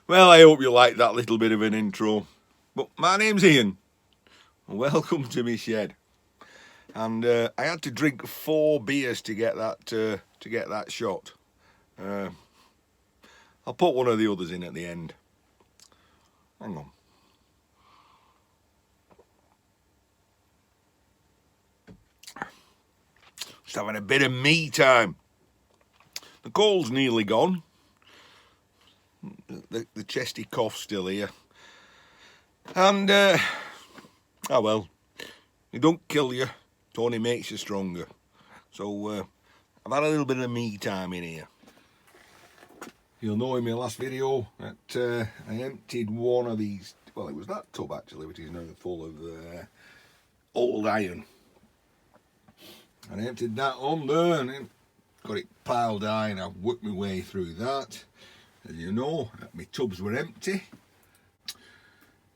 Well, I hope you liked that little bit of an intro. But my name's Ian. Welcome to my shed. And I had to drink 4 beers to get that shot. I'll put one of the others in at the end. Hang on. Just having a bit of me time. The cold's nearly gone. The chesty cough's still here. And, oh well, it don't kill you, it only makes you stronger. So, I've had a little bit of me time in here. You'll know in my last video that I emptied one of these, well, it was that tub actually, which is now full of old iron. And I emptied that on there and then got it piled high, and I've worked my way through that. As you know, my tubs were empty.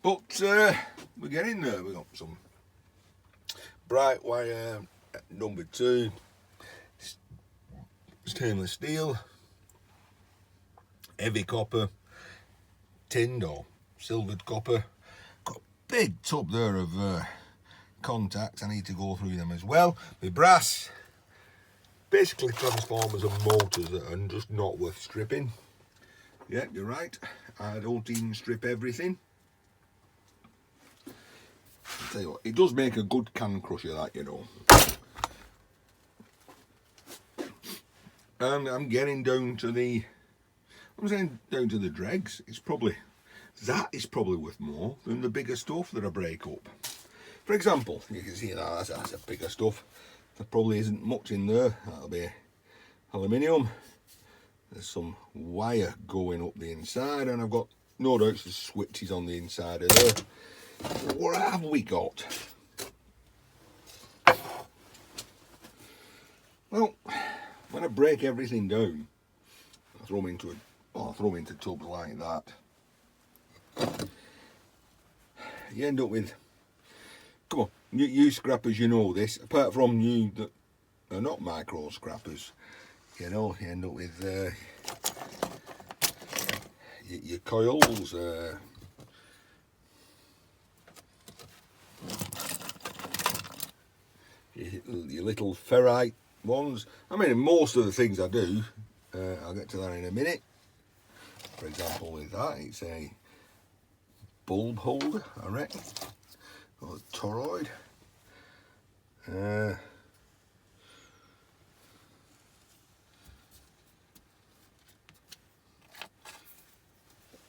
But we're getting there. We've got some bright wire, number 2, stainless steel, heavy copper, tinned or silvered copper. Got a big tub there of contacts. I need to go through them as well. The brass, basically transformers and motors that are just not worth stripping. Yeah, you're right. I don't even strip everything. I'll tell you what, it does make a good can crusher, that, you know. And I'm getting down to the, dregs. That is probably worth more than the bigger stuff that I break up. For example, you can see that that's a bigger stuff. There probably isn't much in there. That'll be aluminium. There's some wire going up the inside, and I've got no doubt there's switches on the inside of there. What have we got? Well, when I break everything down, I throw them into tubs like that. You end up with, come on, you scrappers, you know this. Apart from you that are not micro scrappers, you know, you end up with your coils, your little ferrite ones. I mean, most of the things I do, I'll get to that in a minute. For example, with that, it's a bulb holder, I reckon, or a toroid.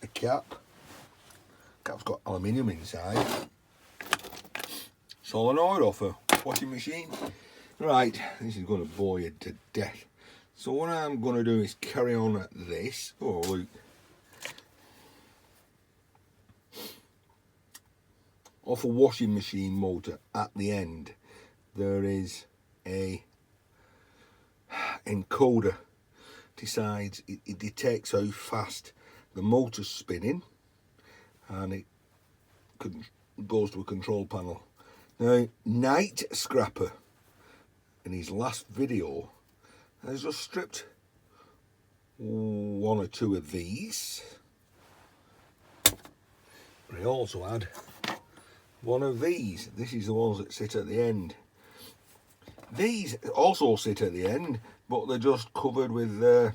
A cap. Cap's got aluminium inside. Solenoid off a washing machine. Right, this is going to bore you to death. So what I'm going to do is carry on at this. Oh, look. Off a washing machine motor at the end, there is a encoder. Decides, it detects how fast the motor's spinning, and it goes to a control panel. Now, Night Scrapper, in his last video, has just stripped 1 or 2 of these. But he also had one of these. This is the ones that sit at the end. These also sit at the end, but they're just covered with a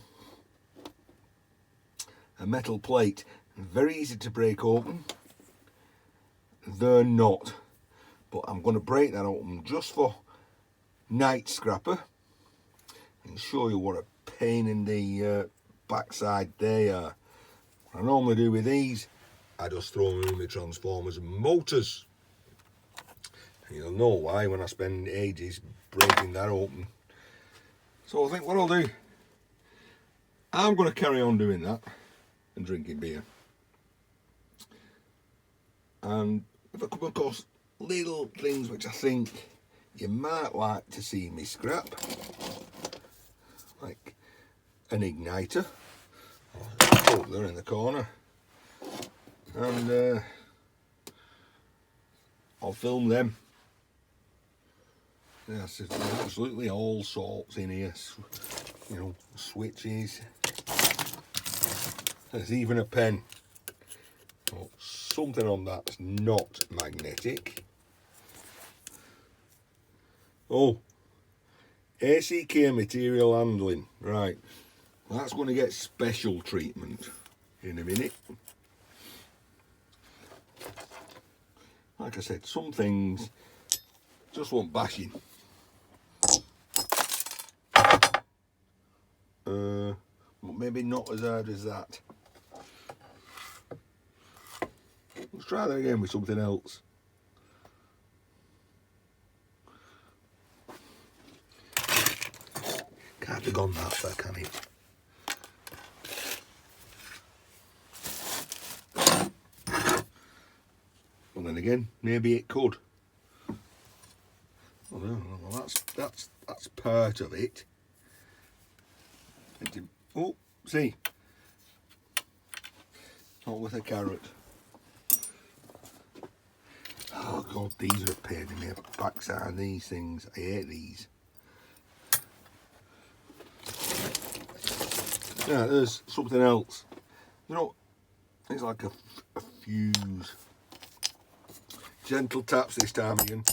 metal plate. Very easy to break open. They're not. But I'm going to break that open just for Night Scrapper and show you what a pain in the backside they are. What I normally do with these, I just throw them in the transformers and motors. And you'll know why when I spend ages breaking that open. So I think what I'll do, I'm going to carry on doing that and drinking beer. And if I come across little things which I think you might like to see me scrap, like an igniter, I'll put there in the corner, and I'll film them. Yes, there's absolutely all sorts in here, you know, switches. There's even a pen. something on that's not magnetic. Oh, ACK material handling. Right, that's going to get special treatment in a minute. Like I said, some things just want bashing. Maybe not as hard as that. Let's try that again with something else. Can't have gone that far, can it? Well, then again, maybe it could. Oh, no, well, that's part of it. Oh, see, not with a carrot. Oh God, these are a pain in the backside. These things, I hate these. Yeah, there's something else. You know, it's like a fuse. Gentle taps this time, Ian.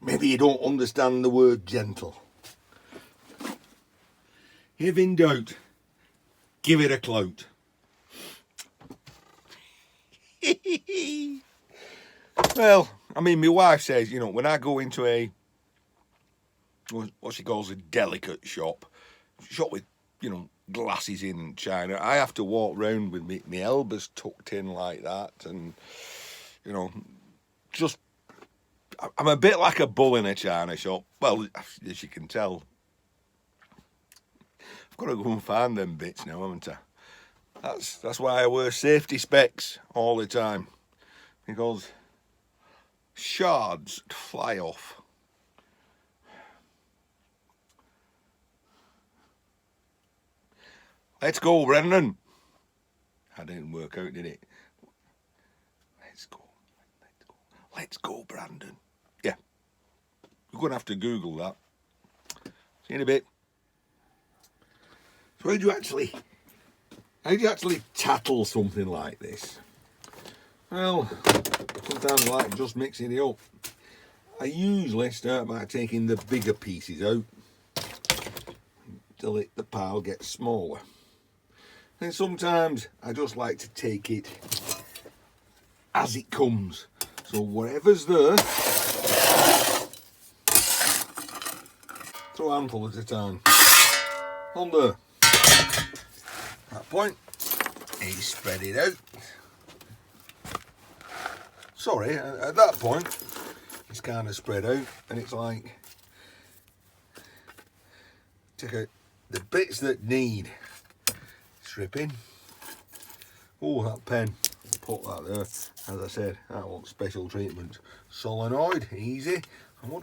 Maybe you don't understand the word gentle. If in doubt, give it a clout. Well, I mean, my wife says, you know, when I go into a, what she calls a delicate shop with, you know, glasses in China, I have to walk round with my elbows tucked in like that, and, you know, just, I'm a bit like a bull in a China shop. Well, as you can tell, I've got to go and find them bits now, haven't I? That's why I wear safety specs all the time, because shards fly off. Let's go, Brendan. That didn't work out, did it? Let's go, Brandon. Yeah, you're going to have to Google that. See you in a bit. So how do you actually tattle something like this? Well, sometimes I like just mixing it up. I usually start by taking the bigger pieces out until the pile gets smaller. And sometimes I just like to take it as it comes. So whatever's there, throw a handful at a time. On there. At that point, you spread it out. Sorry, at that point, it's kind of spread out, and it's like, take out the bits that need stripping. Oh, that pen, I'll put that there. As I said, that wants special treatment. Solenoid, easy. And what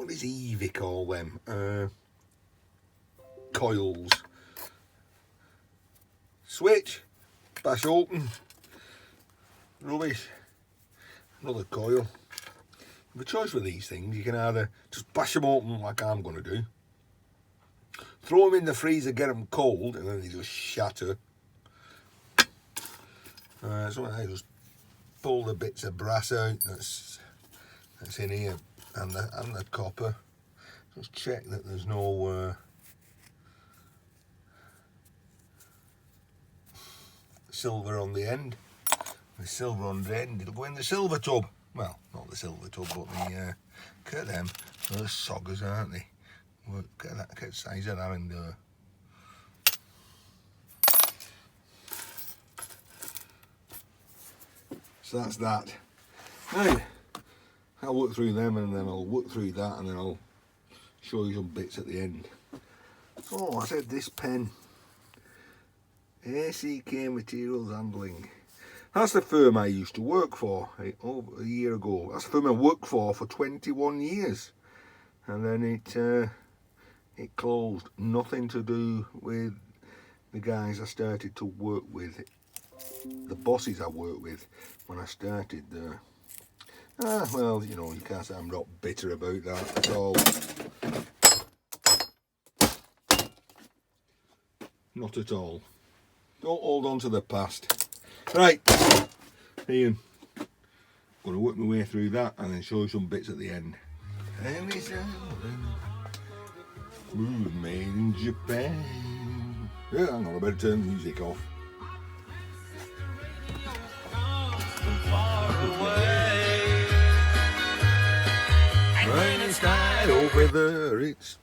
does Evie call them? Coils. Switch, bash open. Rubbish. Another coil. You have a choice with these things. You can either just bash them open like I'm going to do, throw them in the freezer, get them cold, and then they just shatter. So I just pull the bits of brass out that's in here, and the copper. Just check that there's no silver on the end. With silver on the end, it'll go in the silver tub. Well, not the silver tub, but the look at them. They're soggers, aren't they? Look at that, look at the size of that in there. So that's that. Now, I'll work through them, and then I'll work through that, and then I'll show you some bits at the end. So I said this pen, ACK Materials Handling. That's the firm I used to work for over a year ago. That's the firm I worked for 21 years, and then it closed. Nothing to do with the guys I started to work with, the bosses I worked with when I started there. Well, you know, you can't say I'm not bitter about that at all. not at all. Don't hold on to the past. Right, Ian, gonna work my way through that and then show you some bits at the end. Smooth made in Japan. Yeah, hang on, I better turn the music off. When it's night over there, it's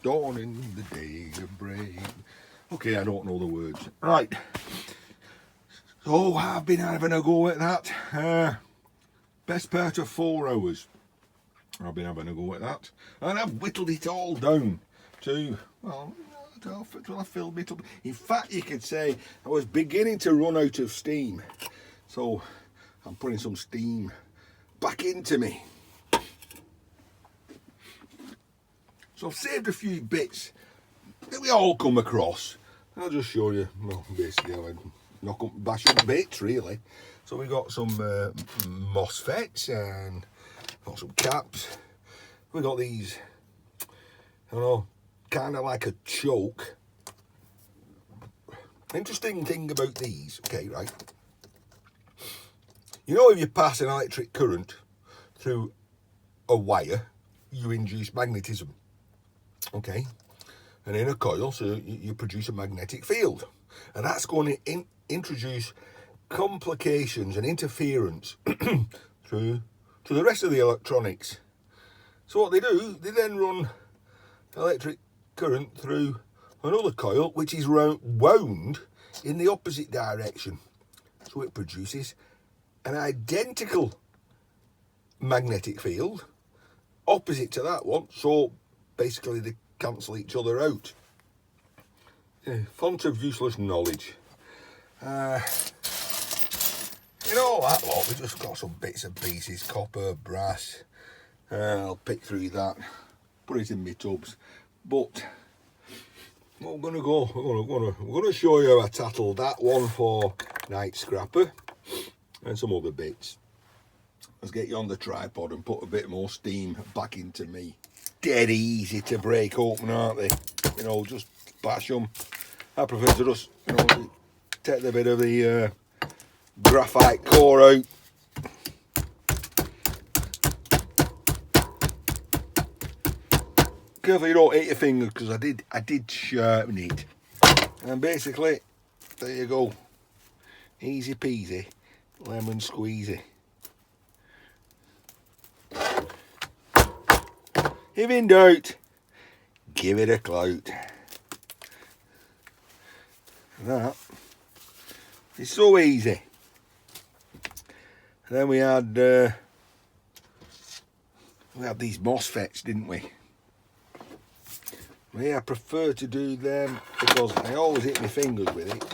dawning the day of break. Okay, I don't know the words. Right. So I've been having a go at that. Best part of 4 hours. I've been having a go at that. And I've whittled it all down to, well, I filled it up. In fact, you could say I was beginning to run out of steam. So I'm putting some steam back into me. So I've saved a few bits that we all come across. I'll just show you, well, basically how I knock up, bash up bits, really. So we got some mosfets and got some caps. We got these, I don't know, kind of like a choke. Interesting thing about these, okay, right? You know, if you pass an electric current through a wire, you induce magnetism. Okay, and in a coil, so you produce a magnetic field, and that's going to introduce complications and interference through to the rest of the electronics. So what they do, they then run electric current through another coil, which is wound in the opposite direction. So it produces an identical magnetic field opposite to that one. So basically they cancel each other out. Font of useless knowledge. In all that lot, we just got some bits and pieces, copper, brass. I'll pick through that, put it in my tubs. But we're gonna show you how I tattled that one for night scrapper and some other bits. Let's get you on the tripod and put a bit more steam back into me. Dead easy to break open, aren't they? You know, just bash them. I prefer to just, you know, take the bit of the graphite core out. Careful you don't hit your finger, because I did sharpen it. And basically, there you go. Easy peasy, lemon squeezy. If in doubt, give it a clout. That is so easy. And then we had these mosfets, didn't we? Yeah, I prefer to do them because I always hit my fingers with it.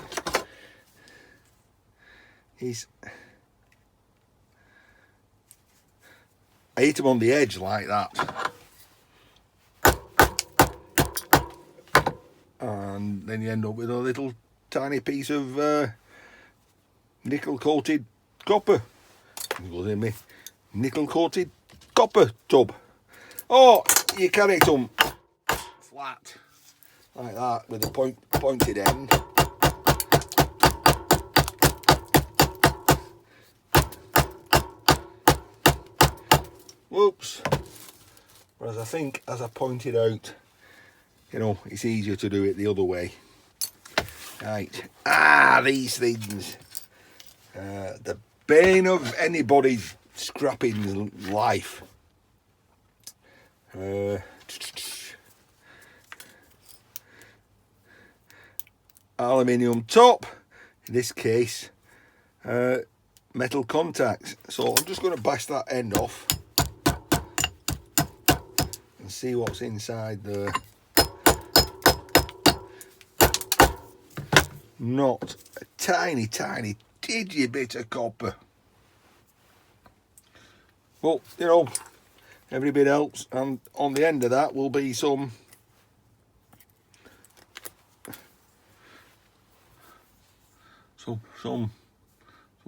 I hit them on the edge like that. And then you end up with a little tiny piece of nickel coated copper. It goes in my nickel coated copper tub. Or you carry them flat like that with a pointed end. Whoops. Whereas I think, as I pointed out, you know, it's easier to do it the other way. Right. These things. The bane of anybody's scrapping life. Aluminium top. In this case, metal contacts. So I'm just going to bash that end off and see what's inside there. Not a tiny tidgy bit of copper. Well, you know, every bit helps, and on the end of that will be some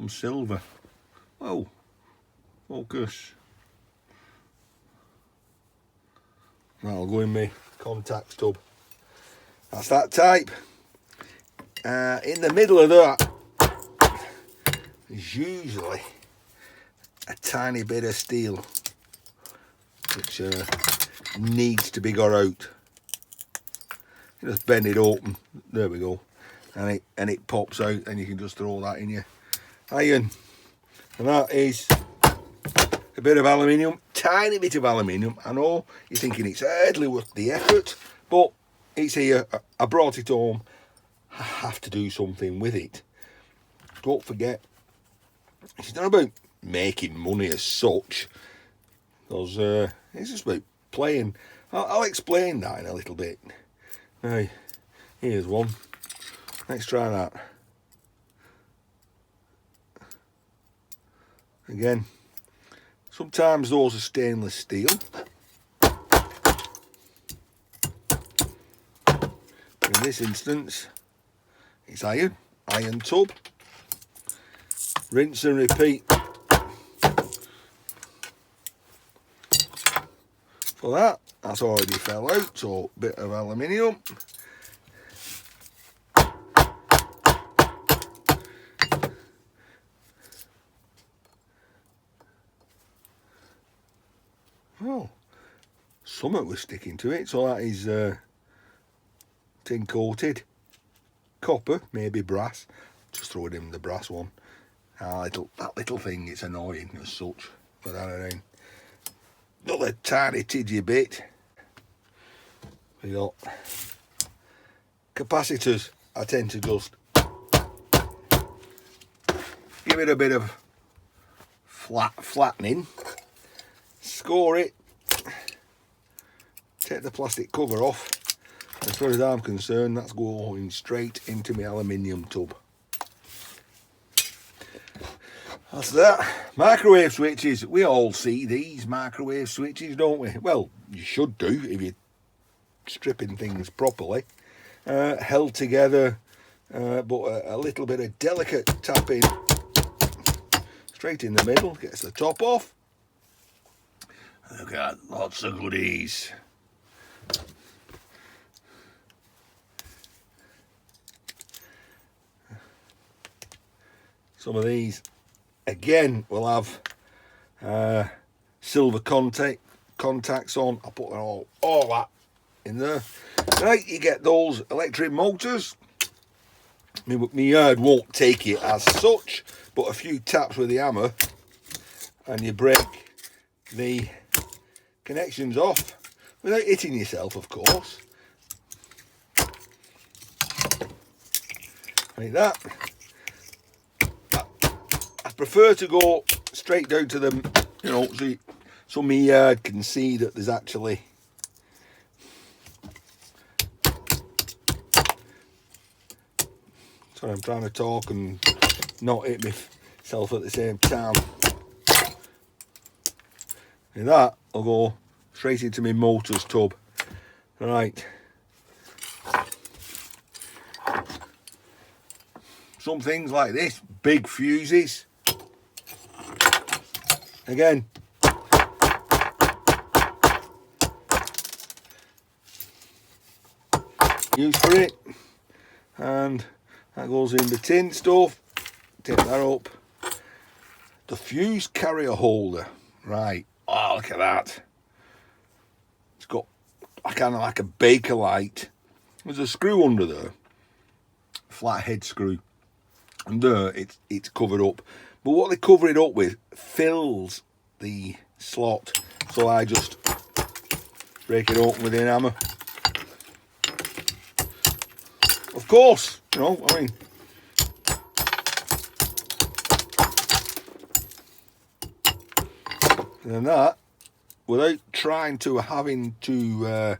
silver. Oh, focus. That'll go in my contacts tub. That's that type. in the middle of that is usually a tiny bit of steel which needs to be got out. You just bend it open, there we go, and it pops out, and you can just throw that in your iron. And that is a bit of aluminium, tiny bit of aluminium. I know you're thinking it's hardly worth the effort, but it's here. I brought it home. I have to do something with it. Don't forget, it's not about making money as such, because it's just about playing. I'll explain that in a little bit. Right, here's one. Let's try that. Again, sometimes those are stainless steel. In this instance, it's iron tub. Rinse and repeat. For that's already fell out, so a bit of aluminium. Oh, something was sticking to it, so that is tin coated. Copper, maybe brass. Just throw it in the brass one. That little thing, it's annoying as such, but I don't know. Another tiny tidgy bit. We got capacitors. I tend to just give it a bit of flattening, score it, take the plastic cover off. As far as I'm concerned, that's going straight into my aluminium tub. That's that. Microwave switches. We all see these microwave switches, don't we? Well, you should do if you're stripping things properly. Held together, but a little bit of delicate tapping straight in the middle, gets the top off. Look at that, lots of goodies. Some of these again will have silver contacts on. I'll put all that in there. Right, you get those electric motors. My yard won't take it as such, but a few taps with the hammer and you break the connections off without hitting yourself, of course. Like that. I prefer to go straight down to them, you know, so my yard can see that there's actually sorry, I'm trying to talk and not hit myself at the same time. And that I'll go straight into my motors tub. Right. Some things like this, big fuses. Again, use for it, and that goes in the tin stuff. Take that up. The fuse carrier holder, right? Oh, look at that! It's got kind of like a baker light. There's a screw under there, flat head screw, and there it's covered up. But what they cover it up with fills the slot, so I just break it open with a hammer. Of course, you know, I mean, and then that, without trying to having to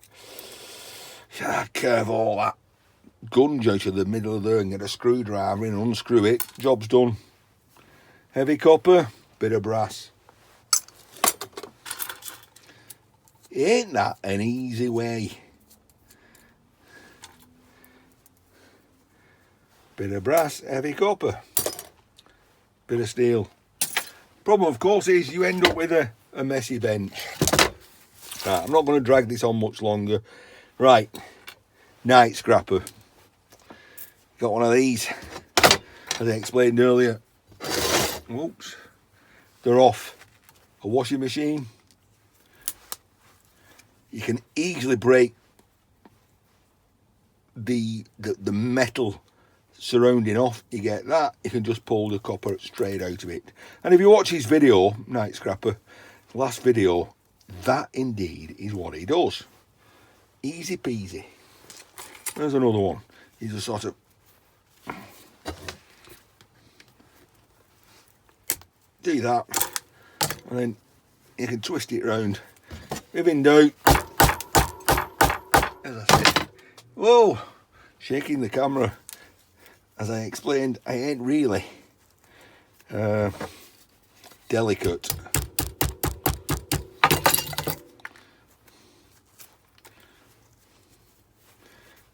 curve all that gunge out of the middle of there and get a screwdriver in and unscrew it, job's done. Heavy copper, bit of brass. Ain't that an easy way? Bit of brass, heavy copper, bit of steel. Problem, of course, is you end up with a messy bench. Right, I'm not going to drag this on much longer. Right, night scrapper. got one of these, as I explained earlier. Whoops, they're off a washing machine. You can easily break the metal surrounding off. You get that, you can just pull the copper straight out of it. And if you watch his video, Night Scrapper, last video, that indeed is what he does. Easy peasy. There's another one. He's a sort of do that, and then you can twist it round. If in doubt, as I said, whoa, shaking the camera. As I explained, I ain't really delicate.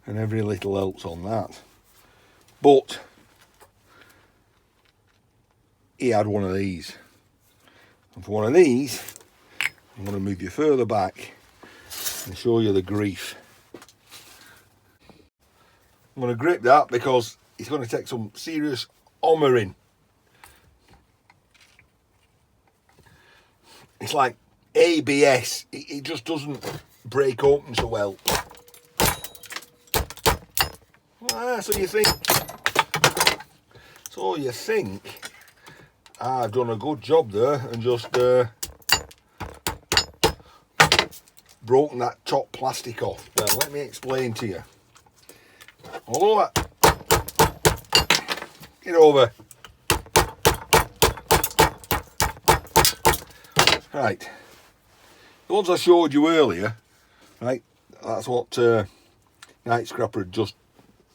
And every little helps on that. But he had one of these. And for one of these, I'm going to move you further back and show you the grief. I'm going to grip that because it's going to take some serious hammering. It's like ABS, it just doesn't break open so well. So you think I've done a good job there and just broken that top plastic off. Well, let me explain to you. Although get over. Right, the ones I showed you earlier, right, that's what Night Scrapper had just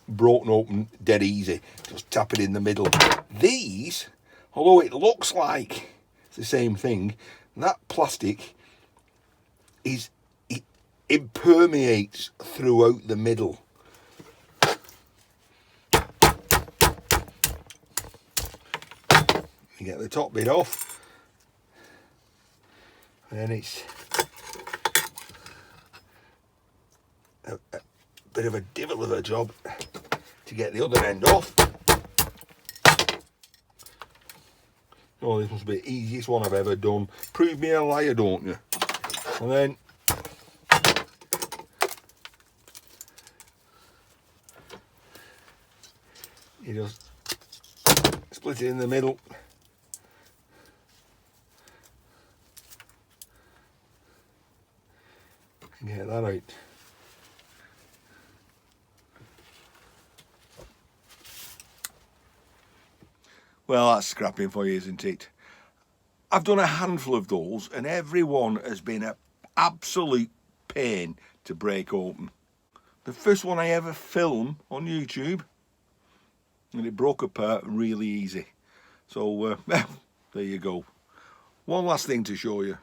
broken open dead easy, just tap it in the middle. These, although it looks like it's the same thing, that plastic it permeates throughout the middle. You get the top bit off, and then it's a bit of a divil of a job to get the other end off. Oh, this must be the easiest one I've ever done. Prove me a liar, don't you? And then you just split it in the middle. And get that out. Well, that's scrapping for you, isn't it? I've done a handful of those and every one has been an absolute pain to break open. The first one I ever filmed on YouTube, and it broke apart really easy. So, well, there you go. One last thing to show you.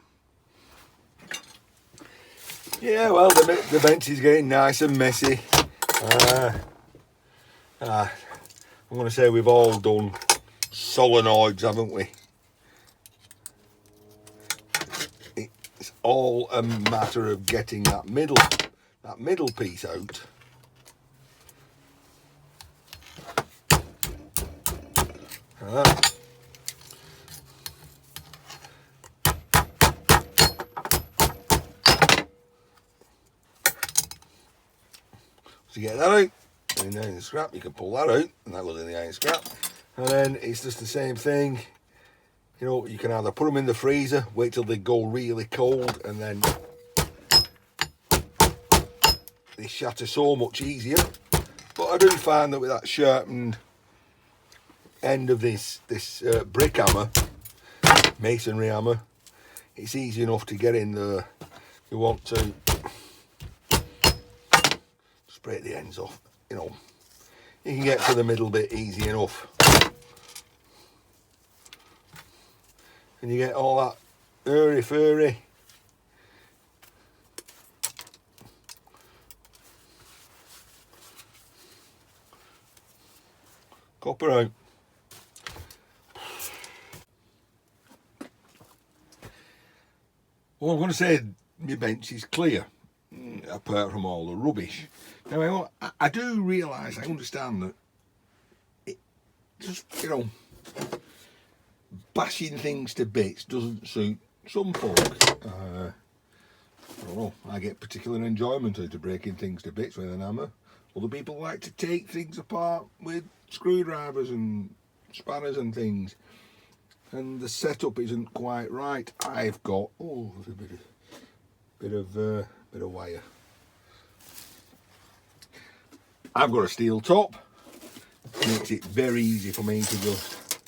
Yeah, well, the bench is getting nice and messy. I'm going to say we've all done solenoids, haven't we? It's all a matter of getting that middle piece out. So you get that out, and then in the scrap you can pull that out, and that goes in the iron scrap. And then it's just the same thing. You know, you can either put them in the freezer, wait till they go really cold, and then they shatter so much easier. But I do find that with that sharpened end of this brick hammer, masonry hammer, it's easy enough to get in there. You want to just break the ends off, you know. You can get to the middle bit easy enough. And you get all that airy-fairy copper out. Well, I'm going to say my bench is clear, apart from all the rubbish. Now, I do realise, I understand that just, you know, bashing things to bits doesn't suit some folk. I don't know, I get particular enjoyment out of breaking things to bits with an hammer. Other people like to take things apart with screwdrivers and spanners and things, and the setup isn't quite right. I've got a bit of wire. I've got a steel top. Makes it very easy for me to just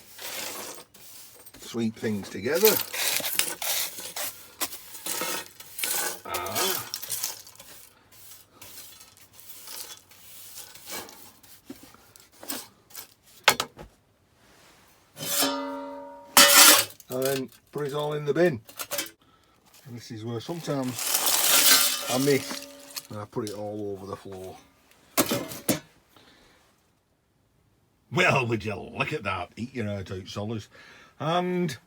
sweep things together. And then put it all in the bin. And this is where sometimes I miss and I put it all over the floor. Well, would you look at that, eat your heart out, Solars. And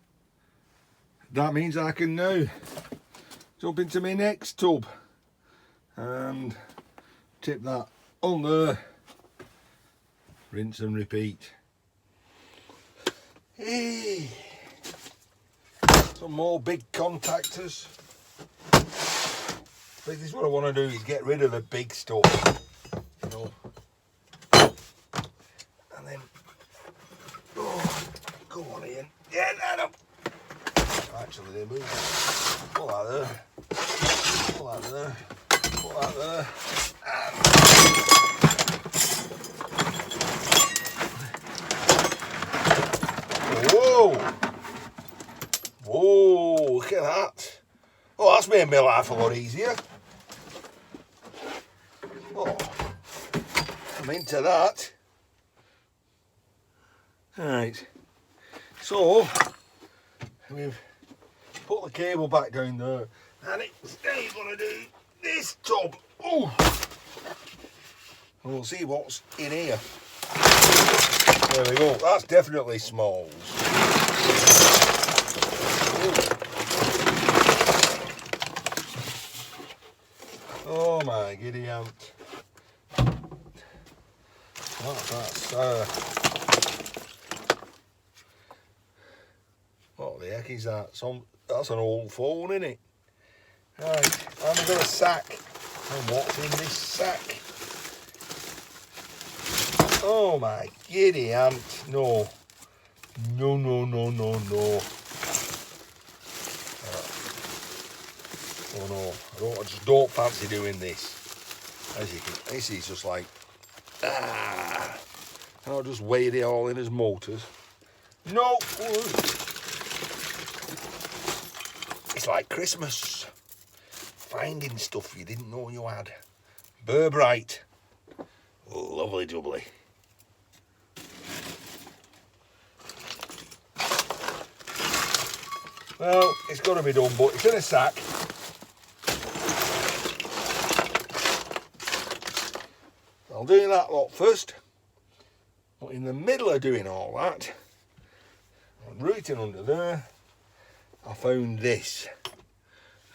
that means I can now jump into my next tub and tip that on there, rinse and repeat. Hey. Some more big contactors. This is what I want to do, is get rid of the big stuff, you know. And then, go on Ian, yeah, that up. Actually they move. Pull that there, pull that there, pull that there. And whoa! Whoa, look at that. Oh, that's made my life a lot easier. Oh, I'm into that. Right, so we've put the cable back down there, and it's now going to do this tub. Oh, and we'll see what's in here. There we go, that's definitely smalls. Oh my giddy aunt. That's what the heck is that? That's an old phone, isn't it? Right, and we've got a sack. And what's in this sack? Oh my giddy aunt. No. No, no, no, no, no. Oh no, I just don't fancy doing this. As you can, this is just like, and I'll just weigh it all in as motors. No, it's like Christmas, finding stuff you didn't know you had. Burbright, lovely jubbly. Well, it's got to be done, but it's in a sack. I'll do that lot first, but in the middle of doing all that, I'm rooting under there, I found this,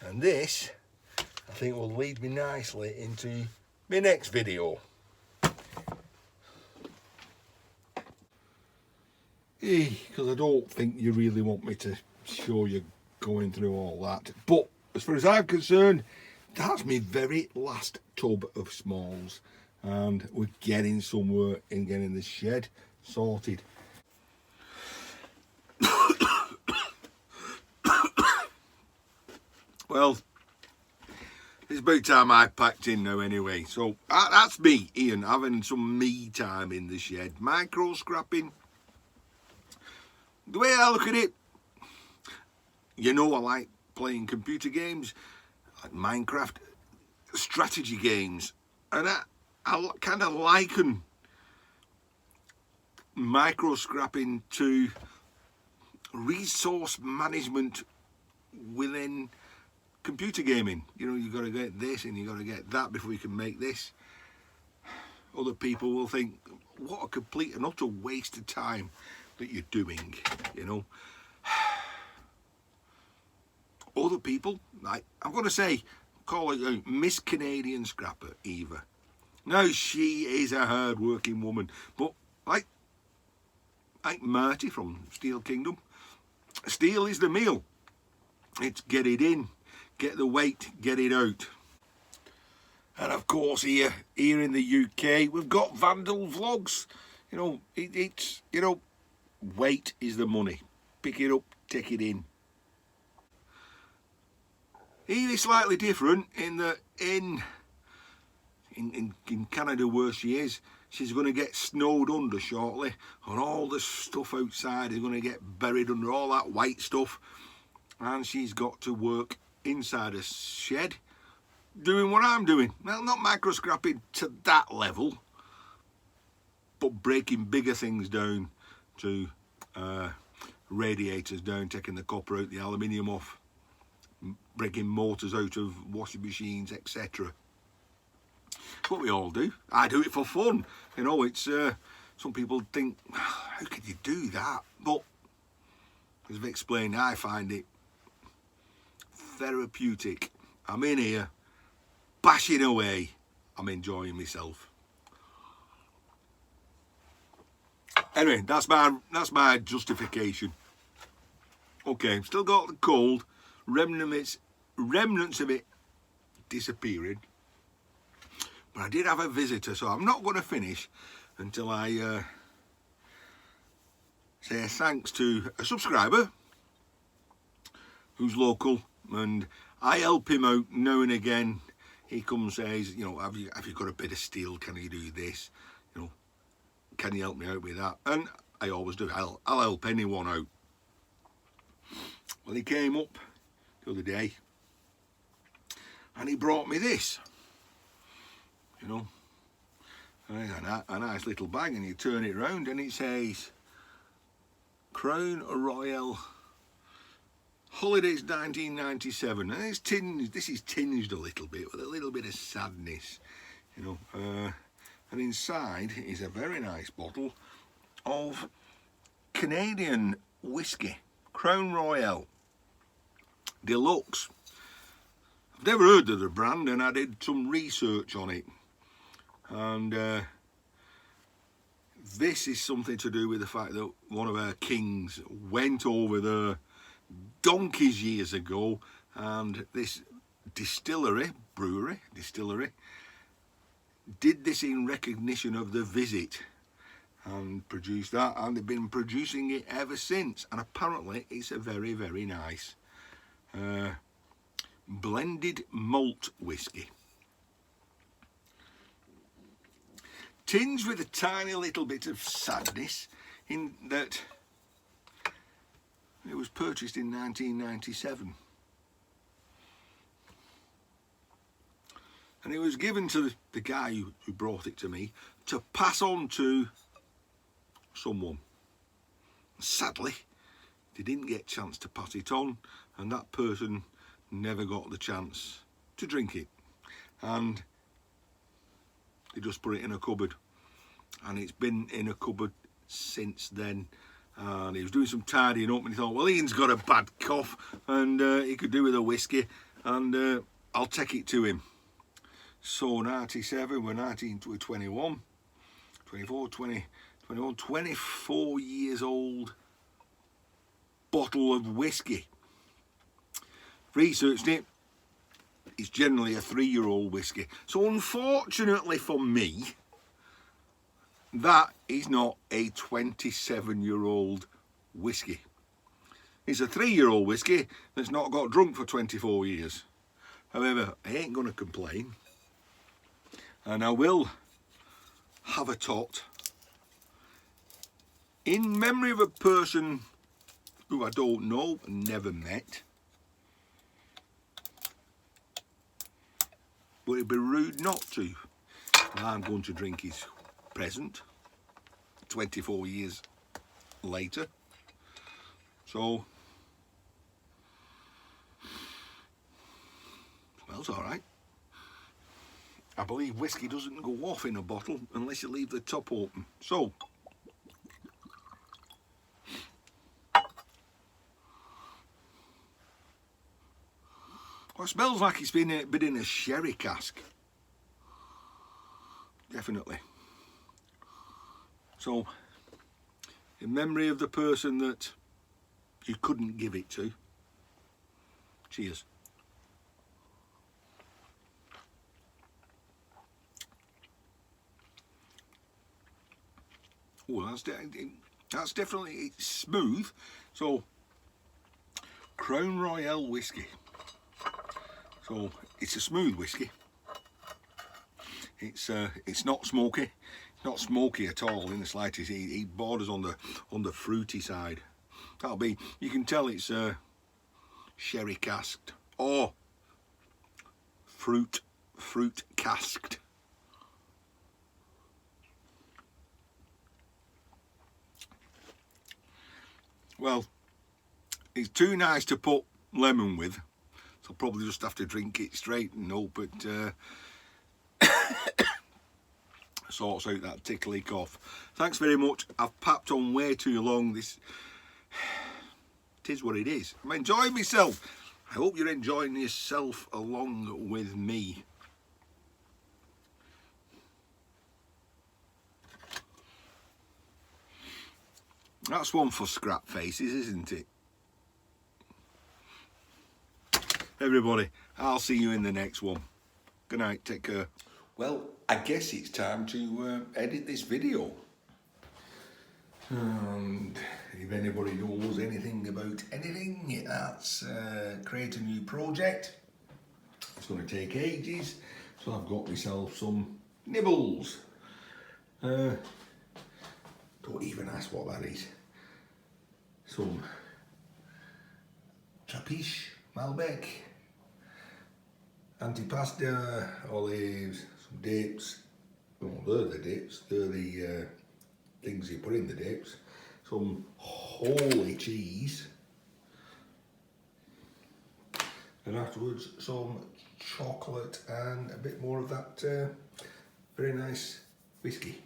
and this I think will lead me nicely into my next video. Because I don't think you really want me to show you going through all that, but as far as I'm concerned, that's my very last tub of smalls. And we're getting somewhere in getting this shed sorted. Well, it's about time I packed in now anyway. So that's me, Ian, having some me time in the shed. Micro scrapping. The way I look at it, you know I like playing computer games, like Minecraft, strategy games, and I kind of liken micro scrapping to resource management within computer gaming. You know, you've got to get this and you've got to get that before you can make this. Other people will think, what a complete and utter waste of time that you're doing, you know. Other people, like, I'm going to say, call it Miss Canadian Scrapper, Eva. Now, she is a hard-working woman, but, like, like Marty from Steel Kingdom. Steel is the meal. It's get it in, get the weight, get it out. And of course here in the UK we've got Vandal Vlogs. You know, it's, you know, weight is the money. Pick it up, take it in. Here is slightly different in that in Canada where she is, she's going to get snowed under shortly, and all the stuff outside is going to get buried under all that white stuff, and she's got to work inside a shed doing what I'm doing. Well, not microscrapping to that level, but breaking bigger things down to radiators down, taking the copper out, the aluminium off, breaking motors out of washing machines, etc. What we all do. I do it for fun. You know, it's some people think, how could you do that? But as I've explained, I find it therapeutic. I'm in here bashing away. I'm enjoying myself. Anyway, that's my justification. Okay, still got the cold, remnants of it disappearing. But I did have a visitor, so I'm not going to finish until I say thanks to a subscriber who's local, and I help him out now and again. He comes and says, you know, have you got a bit of steel? Can you do this? You know, can you help me out with that? And I always do. I'll help anyone out. Well, he came up the other day and he brought me this. You know, a nice little bag, and you turn it round and it says Crown Royal Holidays 1997, and it's tinged, this is tinged a little bit with a little bit of sadness, you know, and inside is a very nice bottle of Canadian whiskey, Crown Royal Deluxe. I've never heard of the brand, and I did some research on it. And this is something to do with the fact that one of our kings went over there donkeys years ago, and this distillery did this in recognition of the visit and produced that, and they've been producing it ever since. And apparently it's a very, very nice blended malt whiskey. Tinged with a tiny little bit of sadness in that it was purchased in 1997. And it was given to the guy who brought it to me to pass on to someone. Sadly, they didn't get a chance to pass it on, and that person never got the chance to drink it. And he just put it in a cupboard, and it's been in a cupboard since then. And he was doing some tidying up, and he thought, well, Ian's got a bad cough, and he could do with a whiskey, and I'll take it to him. So 97, we're 19, we're 21, 24, 20, 21, 24 years old bottle of whiskey. Researched it. It's generally a 3-year-old whiskey. So unfortunately for me, that is not a 27-year-old whiskey. It's a 3-year-old whiskey that's not got drunk for 24 years. However, I ain't going to complain. And I will have a tot in memory of a person who I don't know and never met. But it'd be rude not to. I'm going to drink his present 24 years later. So smells all right. I believe whiskey doesn't go off in a bottle unless you leave the top open. So well, it smells like it's been in a sherry cask. Definitely. So in memory of the person that you couldn't give it to. Cheers. Oh, that's definitely, it's smooth. So, Crown Royal whiskey. So it's a smooth whiskey. It's not smoky. It's not smoky at all in the slightest. It borders on the fruity side. That'll be. You can tell it's sherry casked or fruit casked. Well, it's too nice to put lemon with, so I'll probably just have to drink it straight and hope it sorts out that tickly cough. Thanks very much. I've papped on way too long. This, it is what it is. I'm enjoying myself. I hope you're enjoying yourself along with me. That's one for scrap faces, isn't it? Everybody, I'll see you in the next one. Good night, take care. Well, I guess it's time to edit this video. And if anybody knows anything about anything, that's create a new project. It's going to take ages, so I've got myself some nibbles. Don't even ask what that is. Some trapiche, Malbec, antipasta, olives, some dips. Oh, they're the dips. They're the things you put in the dips. Some holy cheese. And afterwards some chocolate and a bit more of that very nice whiskey.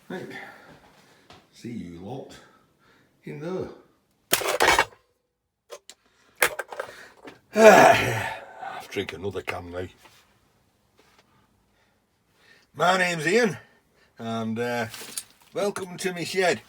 Right, see you lot in there. I'll drink another can now. My name's Ian, and welcome to my shed.